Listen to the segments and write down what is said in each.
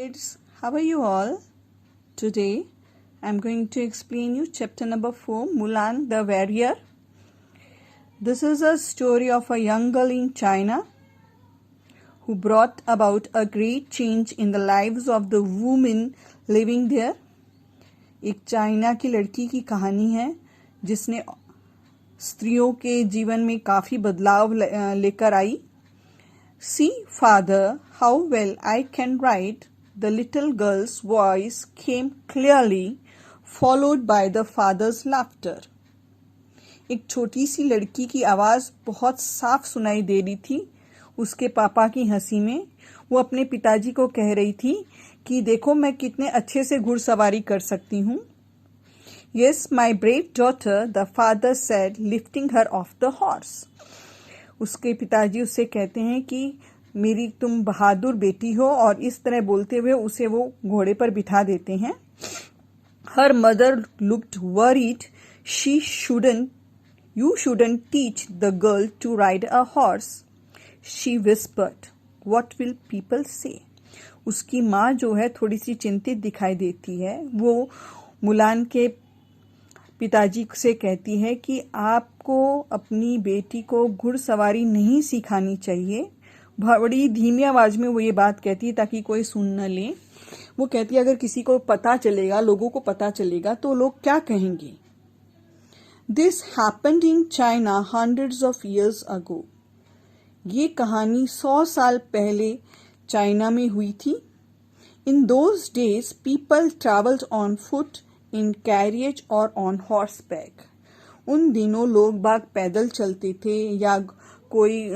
kids, how are you all? Today I'm going to explain you chapter number 4, Mulan the Warrior. This is a story of a young girl in China who brought about a great change in the lives of the women living there. एक China की लड़की की कहानी है जिसने स्त्रियों के जीवन में काफ़ी बदलाव लेकर आई. See, father, how well I can write. The little girl's voice came clearly, followed by the father's laughter. एक छोटी सी लड़की की आवाज़ बहुत साफ सुनाई दे रही थी उसके पापा की हंसी में. वो अपने पिताजी को कह रही थी कि देखो मैं कितने अच्छे से घुड़सवारी कर सकती हूँ. Yes, my brave daughter, the father said, lifting her off the horse. उसके पिताजी उससे कहते हैं कि मेरी तुम बहादुर बेटी हो और इस तरह बोलते हुए उसे वो घोड़े पर बिठा देते हैं. Her mother looked worried. You shouldn't teach the girl to ride a horse. She whispered, what will people say? उसकी माँ जो है थोड़ी सी चिंतित दिखाई देती है. वो मुलान के पिताजी से कहती है कि आपको अपनी बेटी को घुड़सवारी नहीं सिखानी चाहिए. बड़ी धीमी आवाज में वो ये बात कहती है ताकि कोई सुन न ले. वो कहती है अगर किसी को पता चलेगा, लोगों को पता चलेगा तो लोग क्या कहेंगे. This happened in China hundreds of years ago. ये कहानी 100 साल पहले चाइना में हुई थी. In those days people travelled on foot, in carriage और ऑन हॉर्स बैक. उन दिनों लोग बाग पैदल चलते थे या कोई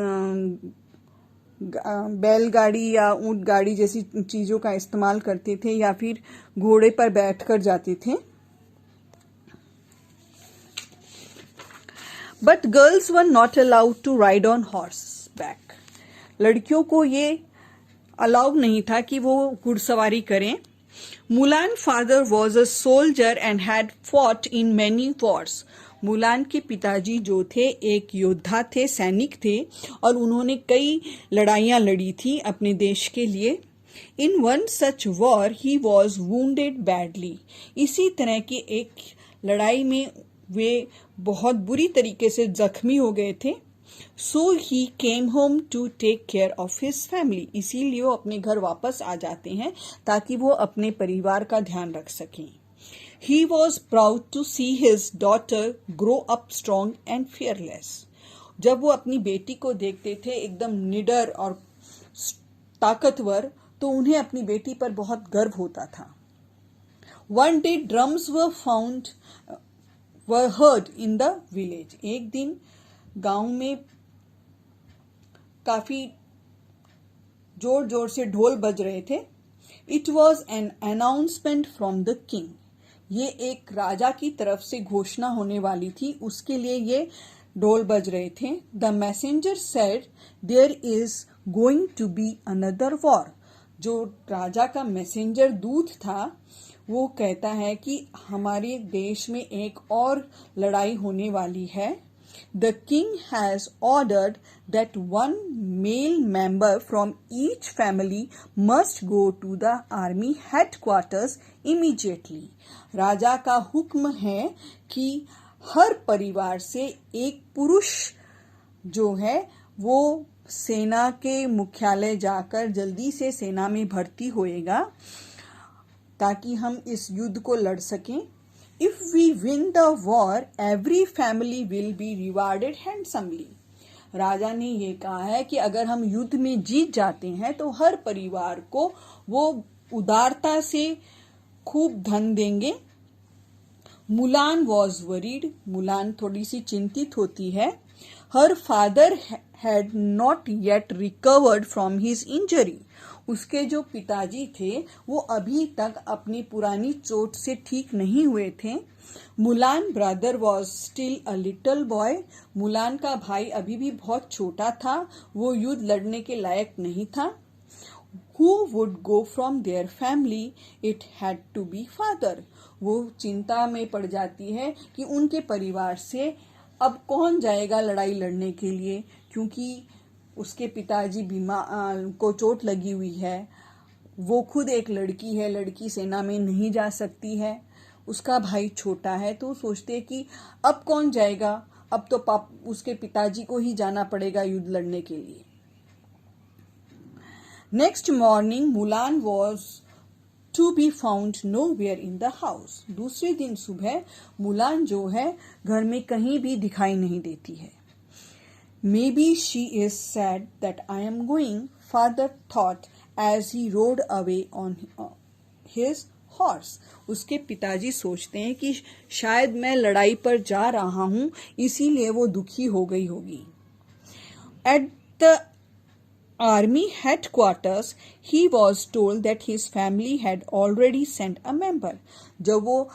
बैलगाड़ी या ऊंट गाड़ी जैसी चीज़ों का इस्तेमाल करते थे या फिर घोड़े पर बैठकर जाते थे. But girls were not allowed to ride on horse back. लड़कियों को ये अलाउ नहीं था कि वो घुड़सवारी करें. Mulan father was a soldier and had fought in many Wars. Mulan के पिताजी जो थे एक योद्धा थे, सैनिक थे और उन्होंने कई लड़ाइयाँ लड़ी थी अपने देश के लिए. In one such war he was wounded badly. इसी तरह की एक लड़ाई में वे बहुत बुरी तरीके से जख्मी हो गए थे. So he came home to take care of his family. इसीलिए वो अपने घर वापस आ जाते हैं ताकि वो अपने परिवार का ध्यान रख सकें. He was proud to see his daughter grow up strong and fearless. जब वो अपनी बेटी को देखते थे एकदम निडर और ताकतवर तो उन्हें अपनी बेटी पर बहुत गर्व होता था. One day drums were heard in the village. एक दिन गांव में काफी जोर जोर से ढोल बज रहे थे. It was an announcement from the king. ये एक राजा की तरफ से घोषणा होने वाली थी, उसके लिए ये ढोल बज रहे थे. The messenger said there is going to be another war. जो राजा का मैसेंजर दूत था वो कहता है कि हमारे देश में एक और लड़ाई होने वाली है. The king has ordered that one male member from each family must go to the army headquarters immediately. राजा का हुक्म है कि हर परिवार से एक पुरुष जो है वो सेना के मुख्यालय जाकर जल्दी से सेना में भर्ती होएगा ताकि हम इस युद्ध को लड़ सकें. If we win the war, every family will be rewarded handsomely. राजा ने ये कहा है कि अगर हम युद्ध में जीत जाते हैं तो हर परिवार को वो उदारता से खूब धन देंगे. Mulan was worried. मुलान थोड़ी सी चिंतित होती है. Her father had not yet recovered from his injury. उसके जो पिताजी थे वो अभी तक अपनी पुरानी चोट से ठीक नहीं हुए थे. Mulan brother was still a little boy. Mulan का भाई अभी भी बहुत छोटा था, वो युद्ध लड़ने के लायक नहीं था. Who would go from their family? It had to be father. वो चिंता में पड़ जाती है कि उनके परिवार से अब कौन जाएगा लड़ाई लड़ने के लिए, क्योंकि उसके पिताजी बीमार को चोट लगी हुई है. वो खुद एक लड़की है, लड़की सेना में नहीं जा सकती है, उसका भाई छोटा है, तो सोचते कि अब कौन जाएगा, अब तो उसके पिताजी को ही जाना पड़ेगा युद्ध लड़ने के लिए। Next morning Mulan was to be found nowhere in the house. दूसरे दिन सुबह मुलान जो है घर में कहीं भी दिखाई नहीं देती है। Maybe she is sad that I am going, father thought as he rode away on his horse. उसके पिताजी सोचते हैं कि शायद मैं लड़ाई पर जा रहा हूं, इसीलिए वो दुखी हो गई होगी। At the army headquarters he was told that his family had already sent a member। जब वो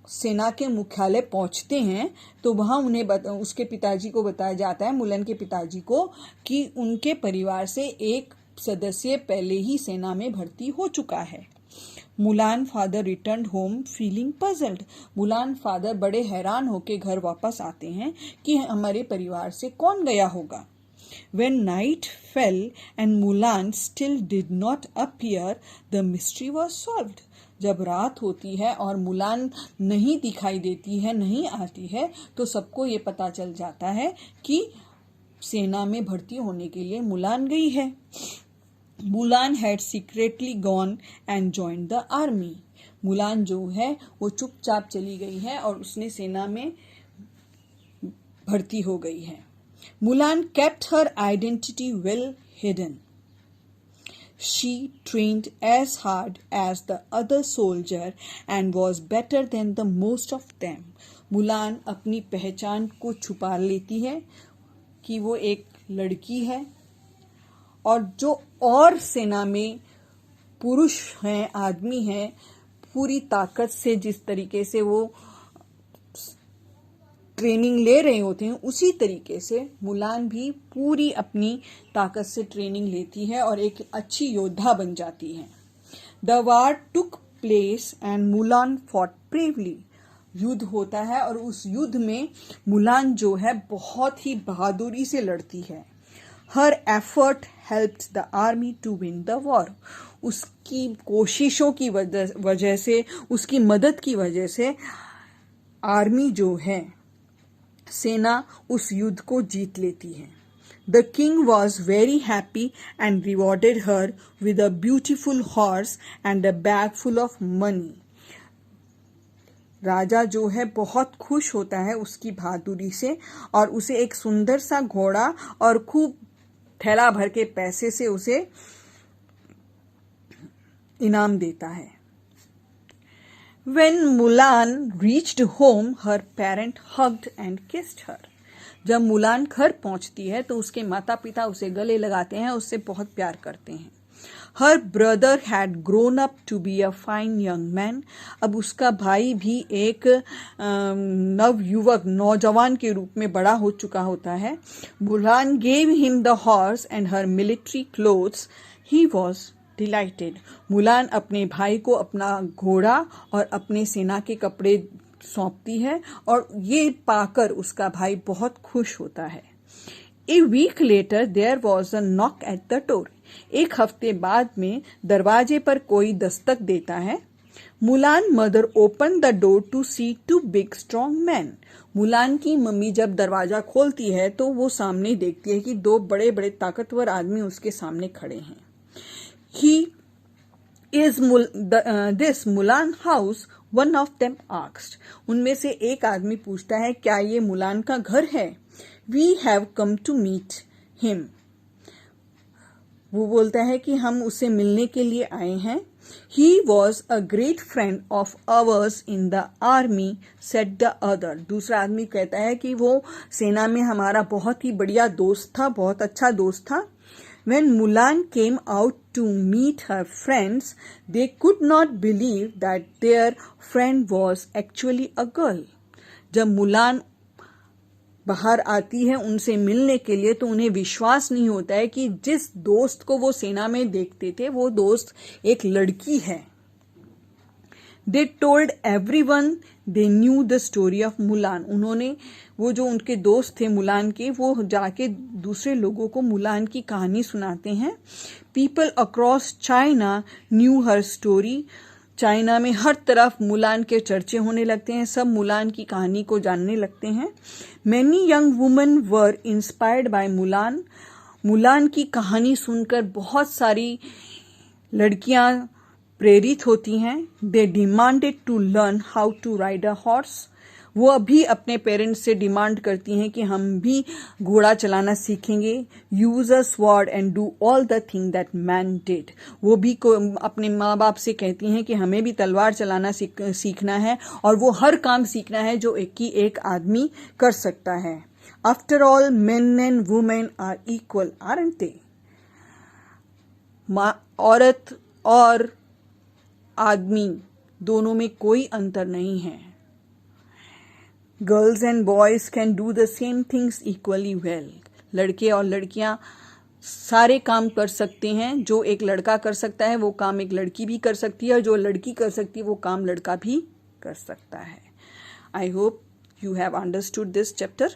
सेना के मुख्यालय पहुंचते हैं तो वहां उन्हें उसके पिताजी को बताया जाता है, मुलन के पिताजी को, कि उनके परिवार से एक सदस्य पहले ही सेना में भर्ती हो चुका है। Mulan father return home feeling puzzled. Mulan father बड़े हैरान होकर घर वापस आते हैं कि हमारे परिवार से कौन गया होगा। When night fell and Mulan still did not appear, the mystery was solved। जब रात होती है और मुलान नहीं दिखाई देती है, नहीं आती है, तो सबको ये पता चल जाता है कि सेना में भर्ती होने के लिए मुलान गई है। Mulan had secretly gone and joined the army। Mulan जो है वो चुपचाप चली गई है और उसने सेना में भर्ती हो गई है। Mulan kept her identity well hidden। She trained as hard as the other soldier and was better than the most of them। Mulan अपनी पहचान को छुपा लेती है कि वो एक लड़की है, और जो और सेना में पुरुष हैं, आदमी हैं, पूरी ताकत से जिस तरीके से वो ट्रेनिंग ले रहे होते हैं, उसी तरीके से मुलान भी पूरी अपनी ताकत से ट्रेनिंग लेती है और एक अच्छी योद्धा बन जाती है। The war took place and Mulan fought bravely. युद्ध होता है और उस युद्ध में मुलान जो है बहुत ही बहादुरी से लड़ती है। हर effort helped the army to win the war. उसकी कोशिशों की वजह से, उसकी मदद की वजह से आर्मी जो है, सेना उस युद्ध को जीत लेती है। The king was very happy and rewarded her with a beautiful horse and a bag full of money. राजा जो है बहुत खुश होता है उसकी बहादुरी से, और उसे एक सुंदर सा घोड़ा और खूब थैला भर के पैसे से उसे इनाम देता है। When Mulan reached home, her parent hugged and kissed her। जब मुलान घर पहुंचती है तो उसके माता पिता उसे गले लगाते हैं, उससे बहुत प्यार करते हैं। Her brother had grown up to be a fine young man। अब उसका भाई भी एक नवयुवक, नौजवान के रूप में बड़ा हो चुका होता है। Mulan gave him the horse and her military clothes। He was dilated. Mulan अपने भाई को अपना घोड़ा और अपने सेना के कपड़े सौंपती है और ये पाकर उसका भाई बहुत खुश होता है। A week later there was a knock at the door. एक हफ्ते बाद में दरवाजे पर कोई दस्तक देता है। Mulan mother open the door to see two big strong man. Mulan की मम्मी जब दरवाजा खोलती है तो वो सामने देखती है कि दो बड़े बड़े ताकतवर आदमी उसके सामने खड़े हैं। He is this Mulan house? One of them asked। उनमें से एक आदमी पूछता है, क्या ये मुलान का घर है? We have come to meet him। वो बोलता है कि हम उससे मिलने के लिए आए हैं। He was a great friend of ours in the army, said the other। दूसरा आदमी कहता है कि वो सेना में हमारा बहुत ही बढ़िया दोस्त था, बहुत अच्छा दोस्त था। When Mulan came out to meet her friends, they could not believe that their friend was actually a girl। जब मुलान बाहर आती है उनसे मिलने के लिए तो उन्हें विश्वास नहीं होता है कि जिस दोस्त को वो सेना में देखते थे वो दोस्त एक लड़की है। They told everyone they knew the story of Mulan. उन्होंने, वो जो उनके दोस्त थे मुलान के, वो जाके दूसरे लोगों को मुलान की कहानी सुनाते हैं। पीपल अक्रॉस चाइना न्यू हर स्टोरी। चाइना में हर तरफ मुलान के चर्चे होने लगते हैं, सब मुलान की कहानी को जानने लगते हैं। Many young women were inspired by Mulan. Mulan की कहानी सुनकर बहुत सारी लड़कियां प्रेरित होती हैं। They demanded to learn how to ride a horse. वो अभी अपने पेरेंट्स से डिमांड करती हैं कि हम भी घोड़ा चलाना सीखेंगे। Use a sword and do all the thing that man did. वो भी अपने माँ बाप से कहती हैं कि हमें भी तलवार चलाना सीखना है और वो हर काम सीखना है जो एक आदमी कर सकता है। After all men and women are equal, aren't they? औरत और आदमी दोनों में कोई अंतर नहीं है। Girls and boys can do the same things equally well. लड़के और लड़कियां सारे काम कर सकते हैं। जो एक लड़का कर सकता है वो काम एक लड़की भी कर सकती है, और जो लड़की कर सकती है वो काम लड़का भी कर सकता है। I hope you have understood this chapter.